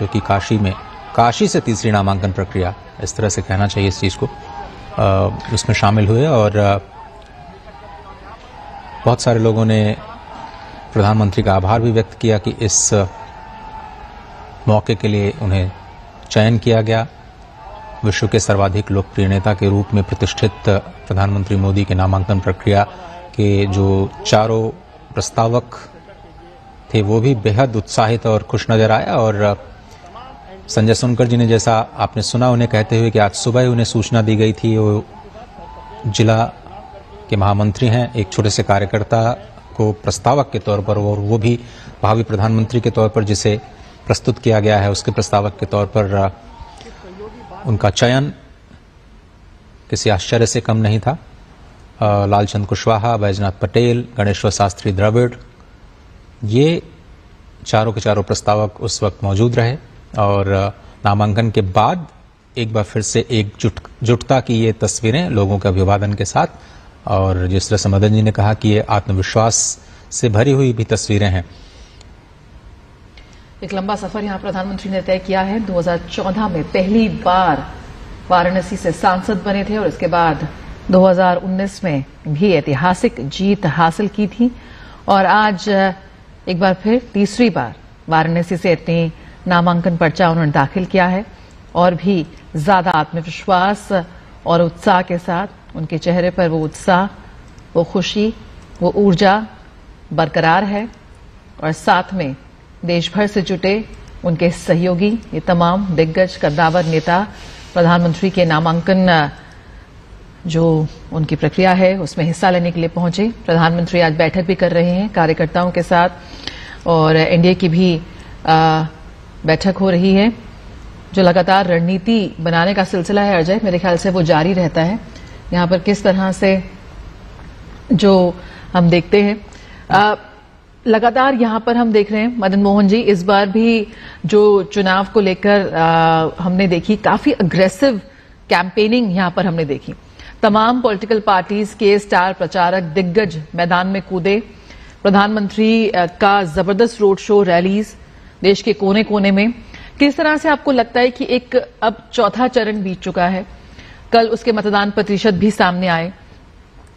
क्योंकि काशी से तीसरी नामांकन प्रक्रिया, इस तरह से कहना चाहिए इस चीज़ को, उसमें शामिल हुए। और बहुत सारे लोगों ने प्रधानमंत्री का आभार भी व्यक्त किया कि इस मौके के लिए उन्हें चयन किया गया। विश्व के सर्वाधिक लोकप्रिय नेता के रूप में प्रतिष्ठित प्रधानमंत्री मोदी के नामांकन प्रक्रिया के जो चारों प्रस्तावक थे वो भी बेहद उत्साहित और खुश नजर आया। और संजय सोनकर जी ने, जैसा आपने सुना, उन्हें कहते हुए कि आज सुबह उन्हें सूचना दी गई थी, वो जिला के महामंत्री हैं, एक छोटे से कार्यकर्ता को प्रस्तावक के तौर पर, और वो भी भावी प्रधानमंत्री के तौर पर जिसे प्रस्तुत किया गया है उसके प्रस्तावक के तौर पर उनका चयन किसी आश्चर्य से कम नहीं था। लालचंद कुशवाहा, बैजनाथ पटेल, गणेश्वर शास्त्री द्रविड़, ये चारों के चारों प्रस्तावक उस वक्त मौजूद रहे। और नामांकन के बाद एक बार फिर से एकजुटता की ये तस्वीरें लोगों के अभिवादन के साथ, और जिस तरह से मदन जी ने कहा कि ये आत्मविश्वास से भरी हुई भी तस्वीरें हैं। एक लंबा सफर यहां प्रधानमंत्री ने तय किया है। 2014 में पहली बार वाराणसी से सांसद बने थे और इसके बाद 2019 में भी ऐतिहासिक जीत हासिल की थी, और आज एक बार फिर तीसरी बार वाराणसी से इतनी नामांकन पर्चा उन्होंने दाखिल किया है, और भी ज्यादा आत्मविश्वास और उत्साह के साथ उनके चेहरे पर वो उत्साह, वो खुशी, वो ऊर्जा बरकरार है। और साथ में देश भर से जुटे उनके सहयोगी, ये तमाम दिग्गज कद्दावर नेता प्रधानमंत्री के नामांकन जो उनकी प्रक्रिया है उसमें हिस्सा लेने के लिए पहुंचे। प्रधानमंत्री आज बैठक भी कर रहे हैं कार्यकर्ताओं के साथ, और एनडीए की भी बैठक हो रही है। जो लगातार रणनीति बनाने का सिलसिला है अजय, मेरे ख्याल से वो जारी रहता है। यहां पर किस तरह से जो हम देखते हैं, लगातार यहां पर हम देख रहे हैं मदन मोहन जी, इस बार भी जो चुनाव को लेकर हमने देखी काफी अग्रेसिव कैंपेनिंग यहां पर हमने देखी। तमाम पॉलिटिकल पार्टीज के स्टार प्रचारक दिग्गज मैदान में कूदे। प्रधानमंत्री का जबरदस्त रोड शो, रैलीज देश के कोने कोने में। किस तरह से आपको लगता है कि एक अब चौथा चरण बीत चुका है, कल उसके मतदान प्रतिशत भी सामने आए,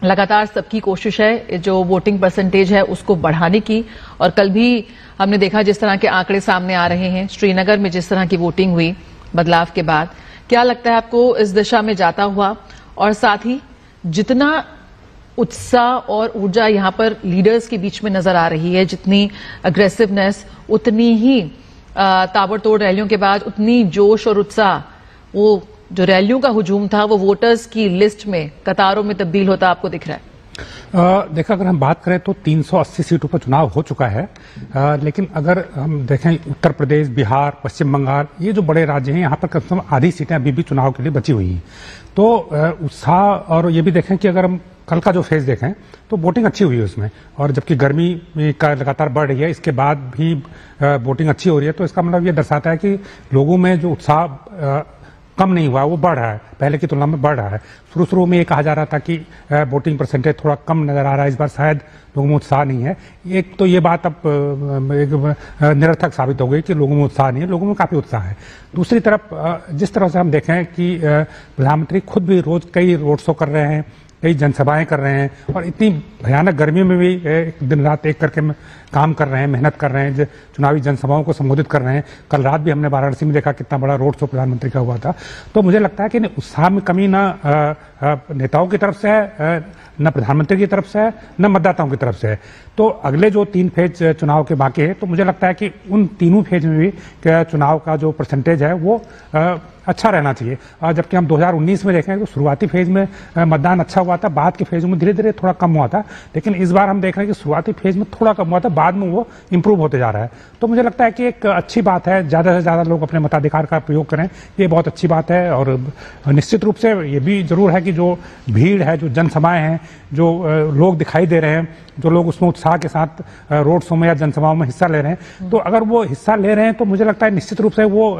लगातार सबकी कोशिश है जो वोटिंग परसेंटेज है उसको बढ़ाने की, और कल भी हमने देखा जिस तरह के आंकड़े सामने आ रहे हैं, श्रीनगर में जिस तरह की वोटिंग हुई बदलाव के बाद, क्या लगता है आपको इस दिशा में जाता हुआ? और साथ ही जितना उत्साह और ऊर्जा यहां पर लीडर्स के बीच में नजर आ रही है, जितनी अग्रेसिवनेस, उतनी ही ताबड़तोड़ रैलियों के बाद उतनी जोश और उत्साह, वो जो रैलियों का हुजूम था वो वोटर्स की लिस्ट में कतारों में तब्दील होता आपको दिख रहा है? देखा, अगर हम बात करें तो 380 सीटों पर चुनाव हो चुका है, लेकिन अगर हम देखें उत्तर प्रदेश, बिहार, पश्चिम बंगाल, ये जो बड़े राज्य हैं, यहाँ पर कम से कम आधी सीटें अभी भी चुनाव के लिए बची हुई हैं। तो उत्साह, और ये भी देखें कि अगर हम कल का जो फेज देखें तो वोटिंग अच्छी हुई है उसमें, और जबकि गर्मी का लगातार बढ़ रही है, इसके बाद भी वोटिंग अच्छी हो रही है। तो इसका मतलब ये दर्शाता है कि लोगों में जो उत्साह कम नहीं हुआ, वो बढ़ रहा है, पहले की तुलना में बढ़ रहा है। शुरू में ये कहा जा रहा था कि वोटिंग परसेंटेज थोड़ा कम नजर आ रहा है, इस बार शायद लोगों में उत्साह नहीं है। एक तो ये बात अब निरर्थक साबित हो गई कि लोगों में उत्साह नहीं है, लोगों में काफी उत्साह है। दूसरी तरफ जिस तरह से हम देखें कि प्रधानमंत्री खुद भी रोज कई रोड शो कर रहे हैं, कई जनसभाएं कर रहे हैं, और इतनी भयानक गर्मी में भी दिन रात एक करके काम कर रहे हैं, मेहनत कर रहे हैं, चुनावी जनसभाओं को संबोधित कर रहे हैं। कल रात भी हमने वाराणसी में देखा कितना बड़ा रोड शो प्रधानमंत्री का हुआ था। तो मुझे लगता है कि उत्साह में कमी न नेताओं की तरफ से है, न प्रधानमंत्री की तरफ से है, न मतदाताओं की तरफ से है। तो अगले जो 3 फेज चुनाव के बाकी है, तो मुझे लगता है कि उन तीनों फेज में भी चुनाव का जो परसेंटेज है वो अच्छा रहना चाहिए। जबकि हम 2019 में देखें तो शुरुआती फेज में मतदान अच्छा हुआ था, बाद के फेज में धीरे धीरे थोड़ा कम हुआ था, लेकिन इस बार हम देख रहे हैं कि शुरुआती फेज में थोड़ा कम हुआ था, बाद में वो इंप्रूव होते जा रहा है। तो मुझे लगता है कि एक अच्छी बात है, ज्यादा से ज्यादा लोग अपने मताधिकार का प्रयोग करें, ये बहुत अच्छी बात है। और निश्चित रूप से ये भी जरूर है कि जो भीड़ है, जो जनसभाएं हैं, जो लोग दिखाई दे रहे हैं, जो लोग उसमें उत्साह के साथ रोड शो में या जनसभाओं में हिस्सा ले रहे हैं, तो अगर वो हिस्सा ले रहे हैं तो मुझे लगता है निश्चित रूप से वो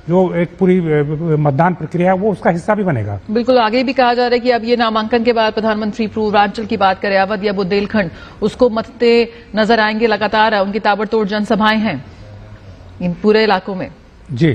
जो एक पूरी मतदान प्रक्रिया है वो उसका हिस्सा भी बनेगा। बिल्कुल, आगे भी कहा जा रहा है कि अब ये नामांकन के बाद प्रधानमंत्री पूर्वांचल की बात करें, अवध या बुंदेलखंड, उसको मतते नजर आएंगे। लगातार उनकी ताबड़तोड़ जनसभाएं हैं इन पूरे इलाकों में। जी,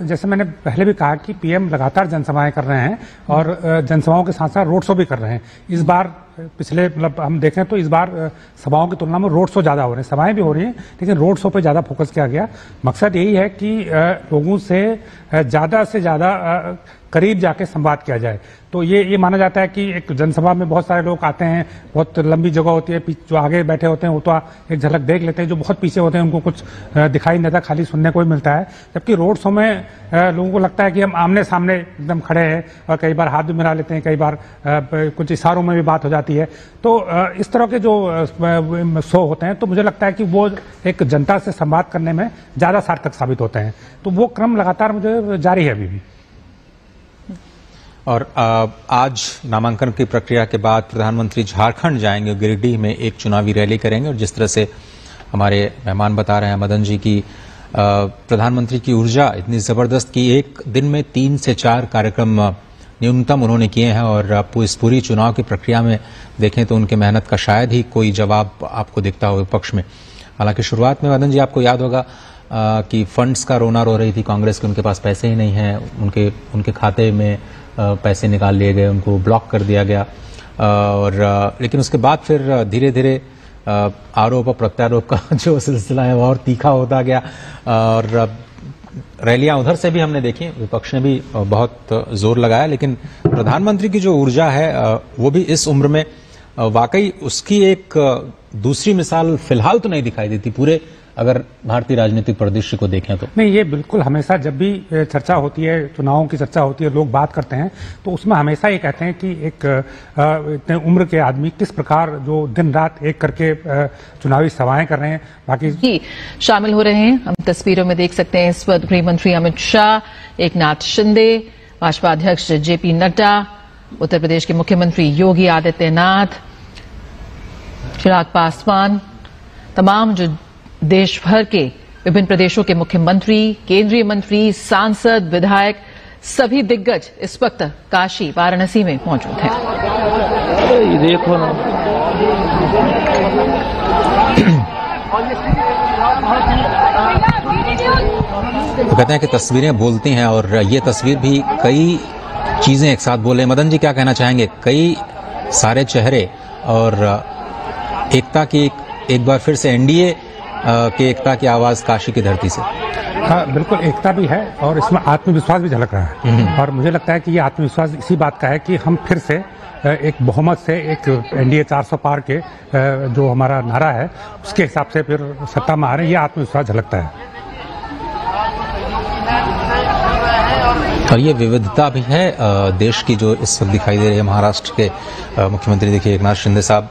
जैसे मैंने पहले भी कहा कि पीएम लगातार जनसभाएं कर रहे हैं और जनसभाओं के साथ साथ रोड शो भी कर रहे हैं। इस बार पिछले मतलब हम देखें तो इस बार सभाओं की तुलना में रोड शो ज्यादा हो रहे हैं, सभाएं भी हो रही हैं लेकिन रोड शो पे ज्यादा फोकस किया गया। मकसद यही है कि लोगों से ज्यादा करीब जाके संवाद किया जाए। तो ये माना जाता है कि एक जनसभा में बहुत सारे लोग आते हैं, बहुत लंबी जगह होती है, जो आगे बैठे होते हैं वो तो एक झलक देख लेते हैं, जो बहुत पीछे होते हैं उनको कुछ दिखाई नहीं देता, खाली सुनने को ही मिलता है। जबकि रोड शो में लोगों को लगता है कि हम आमने सामने एकदम खड़े हैं और कई बार हाथ भी मिला लेते हैं, कई बार कुछ इशारों में भी बात हो जाती है। तो इस तरह के जो शो होते हैं तो मुझे लगता है कि वो एक जनता से संवाद करने में ज्यादा सार्थक साबित होते हैं। तो वो क्रम लगातार मुझे जारी है अभी भी। और आज नामांकन की प्रक्रिया के बाद प्रधानमंत्री झारखंड जाएंगे, गिरिडीह में एक चुनावी रैली करेंगे। और जिस तरह से हमारे मेहमान बता रहे हैं मदन जी की प्रधानमंत्री की ऊर्जा इतनी जबरदस्त कि एक दिन में 3 से 4 कार्यक्रम न्यूनतम उन्होंने किए हैं। और इस पूरी चुनाव की प्रक्रिया में देखें तो उनकी मेहनत का शायद ही कोई जवाब आपको दिखता हो विपक्ष में। हालांकि शुरुआत में मदन जी आपको याद होगा कि फंड्स का रोना रो रही थी कांग्रेस के, उनके पास पैसे ही नहीं हैं, उनके खाते में पैसे निकाल लिए गए, उनको ब्लॉक कर दिया गया। और लेकिन उसके बाद फिर धीरे धीरे आरोप और प्रत्यारोप का जो सिलसिला है वो और तीखा होता गया। और रैलियां उधर से भी हमने देखी, विपक्ष ने भी बहुत जोर लगाया, लेकिन प्रधानमंत्री की जो ऊर्जा है वो भी इस उम्र में वाकई उसकी एक दूसरी मिसाल फिलहाल तो नहीं दिखाई देती पूरे अगर भारतीय राजनीतिक परिदृश्य को देखें तो। नहीं, ये बिल्कुल हमेशा जब भी चर्चा होती है, चुनावों की चर्चा होती है, लोग बात करते हैं तो उसमें हमेशा ये कहते हैं कि एक इतने उम्र के आदमी किस प्रकार जो दिन रात एक करके चुनावी सभाएं कर रहे हैं। बाकी शामिल हो रहे हैं, हम तस्वीरों में देख सकते हैं इस वक्त गृह मंत्री अमित शाह, एकनाथ शिंदे, भाजपा अध्यक्ष जेपी नड्डा, उत्तर प्रदेश के मुख्यमंत्री योगी आदित्यनाथ, चिराग पासवान, तमाम जो देश भर के विभिन्न प्रदेशों के मुख्यमंत्री, केंद्रीय मंत्री, सांसद, विधायक, सभी दिग्गज इस वक्त काशी वाराणसी में मौजूद हैं। देखो ना, तो कहते हैं कि तस्वीरें बोलती हैं और ये तस्वीर भी कई चीजें एक साथ बोले। मदन जी क्या कहना चाहेंगे? कई सारे चेहरे और एकता की एक बार फिर से एनडीए के एकता की आवाज काशी की धरती से। हाँ, बिल्कुल एकता भी है और इसमें आत्मविश्वास भी झलक रहा है। और मुझे लगता है कि ये आत्मविश्वास इसी बात का है कि हम फिर से एक बहुमत से एक एनडीए 400 पार के जो हमारा नारा है उसके हिसाब से फिर सत्ता में आ रहे हैं, ये आत्मविश्वास झलकता है। और ये विविधता भी है देश की जो इस वक्त दिखाई दे रही है। महाराष्ट्र के मुख्यमंत्री देखिए एकनाथ शिंदे साहब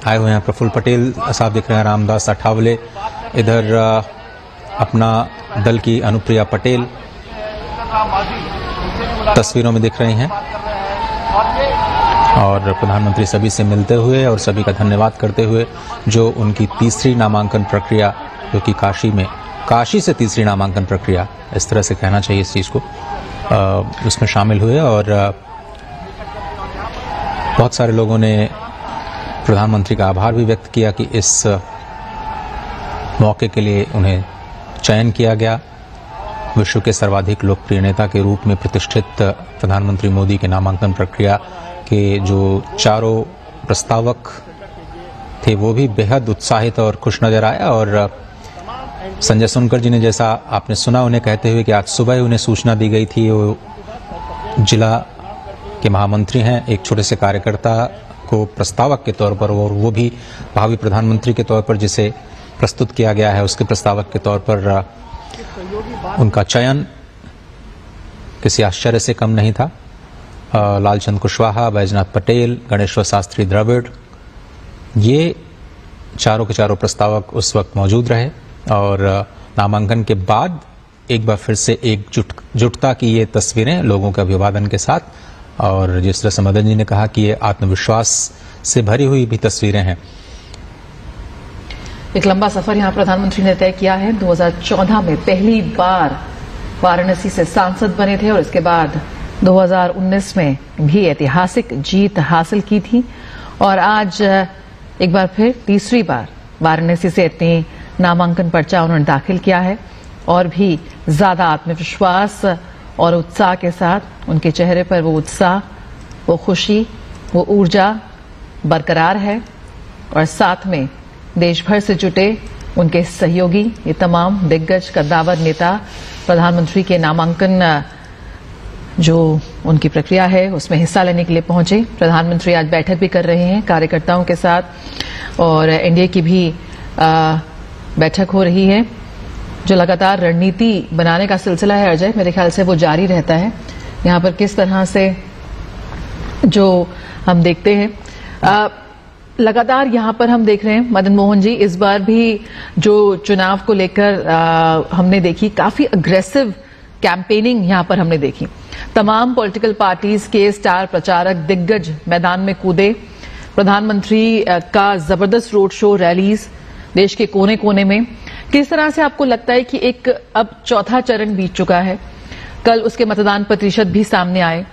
आए हुए हैं, प्रफुल्ल पटेल साहब दिख रहे हैं, रामदास अठावले, इधर अपना दल की अनुप्रिया पटेल तस्वीरों में दिख रही हैं। और प्रधानमंत्री सभी से मिलते हुए और सभी का धन्यवाद करते हुए जो उनकी तीसरी नामांकन प्रक्रिया, जो कि काशी से तीसरी नामांकन प्रक्रिया, इस तरह से कहना चाहिए इस चीज को, उसमें शामिल हुए। और बहुत सारे लोगों ने प्रधानमंत्री का आभार भी व्यक्त किया कि इस मौके के लिए उन्हें चयन किया गया। विश्व के सर्वाधिक लोकप्रिय नेता के रूप में प्रतिष्ठित प्रधानमंत्री मोदी के नामांकन प्रक्रिया के जो चारों प्रस्तावक थे वो भी बेहद उत्साहित और खुश नजर आए। और संजय सोनकर जी ने, जैसा आपने सुना, उन्हें कहते हुए कि आज सुबह उन्हें सूचना दी गई थी, वो जिला के महामंत्री हैं, एक छोटे से कार्यकर्ता को प्रस्तावक के तौर पर, और वो भी भावी प्रधानमंत्री के तौर पर जिसे प्रस्तुत किया गया है उसके प्रस्तावक के तौर पर उनका चयन किसी आश्चर्य से कम नहीं था। लालचंद कुशवाहा, बैजनाथ पटेल, गणेश्वर शास्त्री द्रविड़, ये चारों के चारों प्रस्तावक उस वक्त मौजूद रहे। और नामांकन के बाद एक बार फिर से एकजुटता की ये तस्वीरें लोगों के अभिवादन के साथ, और जिस तरह से मदन जी ने कहा कि ये आत्मविश्वास से भरी हुई भी तस्वीरें हैं। एक लंबा सफर यहां प्रधानमंत्री ने तय किया है। 2014 में पहली बार वाराणसी से सांसद बने थे और इसके बाद 2019 में भी ऐतिहासिक जीत हासिल की थी। और आज एक बार फिर तीसरी बार वाराणसी से इतनी नामांकन पर्चा उन्होंने दाखिल किया है। और भी ज्यादा आत्मविश्वास और उत्साह के साथ उनके चेहरे पर वो उत्साह, वो खुशी, वो ऊर्जा बरकरार है। और साथ में देश भर से जुटे उनके सहयोगी, ये तमाम दिग्गज कद्दावर नेता प्रधानमंत्री के नामांकन जो उनकी प्रक्रिया है उसमें हिस्सा लेने के लिए पहुंचे। प्रधानमंत्री आज बैठक भी कर रहे हैं कार्यकर्ताओं के साथ और एनडीए की भी बैठक हो रही है। जो लगातार रणनीति बनाने का सिलसिला है अजय, मेरे ख्याल से वो जारी रहता है। यहां पर किस तरह से जो हम देखते हैं लगातार यहां पर हम देख रहे हैं मदन मोहन जी, इस बार भी जो चुनाव को लेकर हमने देखी काफी अग्रेसिव कैंपेनिंग यहां पर हमने देखी। तमाम पॉलिटिकल पार्टीज के स्टार प्रचारक दिग्गज मैदान में कूदे। प्रधानमंत्री का जबरदस्त रोड शो, रैलीज देश के कोने कोने में। किस तरह से आपको लगता है कि एक अब चौथा चरण बीत चुका है, कल उसके मतदान प्रतिशत भी सामने आए,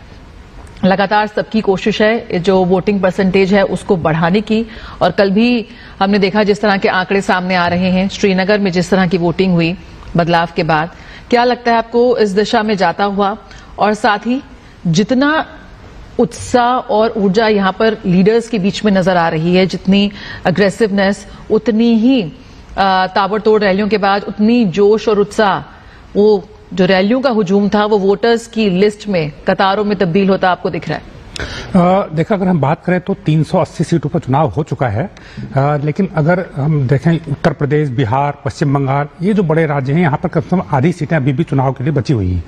लगातार सबकी कोशिश है जो वोटिंग परसेंटेज है उसको बढ़ाने की, और कल भी हमने देखा जिस तरह के आंकड़े सामने आ रहे हैं श्रीनगर में जिस तरह की वोटिंग हुई बदलाव के बाद। क्या लगता है आपको इस दिशा में जाता हुआ, और साथ ही जितना उत्साह और ऊर्जा यहां पर लीडर्स के बीच में नजर आ रही है, जितनी अग्रेसिवनेस, उतनी ही ताबड़तोड़ रैलियों के बाद उतनी जोश और उत्साह, वो जो रैलियों का हुजूम था वो वोटर्स की लिस्ट में कतारों में तब्दील होता आपको दिख रहा है? देखा अगर हम बात करें तो 380 सीटों पर चुनाव हो चुका है, लेकिन अगर हम देखें उत्तर प्रदेश, बिहार, पश्चिम बंगाल, ये जो बड़े राज्य हैं यहाँ पर कम से कम आधी सीटें अभी भी चुनाव के लिए बची हुई हैं।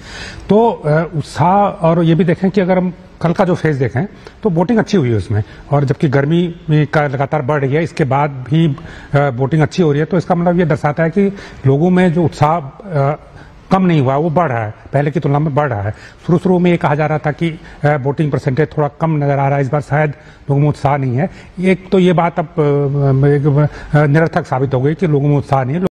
तो उत्साह, और ये भी देखें कि अगर हम कल का जो फेज देखें तो वोटिंग अच्छी हुई है उसमें, और जबकि गर्मी का लगातार बढ़ रही है इसके बाद भी वोटिंग अच्छी हो रही है। तो इसका मतलब ये दर्शाता है कि लोगों में जो उत्साह कम नहीं हुआ, वो बढ़ रहा है, पहले की तुलना में बढ़ रहा है। शुरू में ये कहा जा रहा था कि वोटिंग परसेंटेज थोड़ा कम नजर आ रहा है, इस बार शायद लोगों में उत्साह नहीं है। एक तो ये बात अब निरर्थक साबित हो गई कि लोगों में उत्साह नहीं है।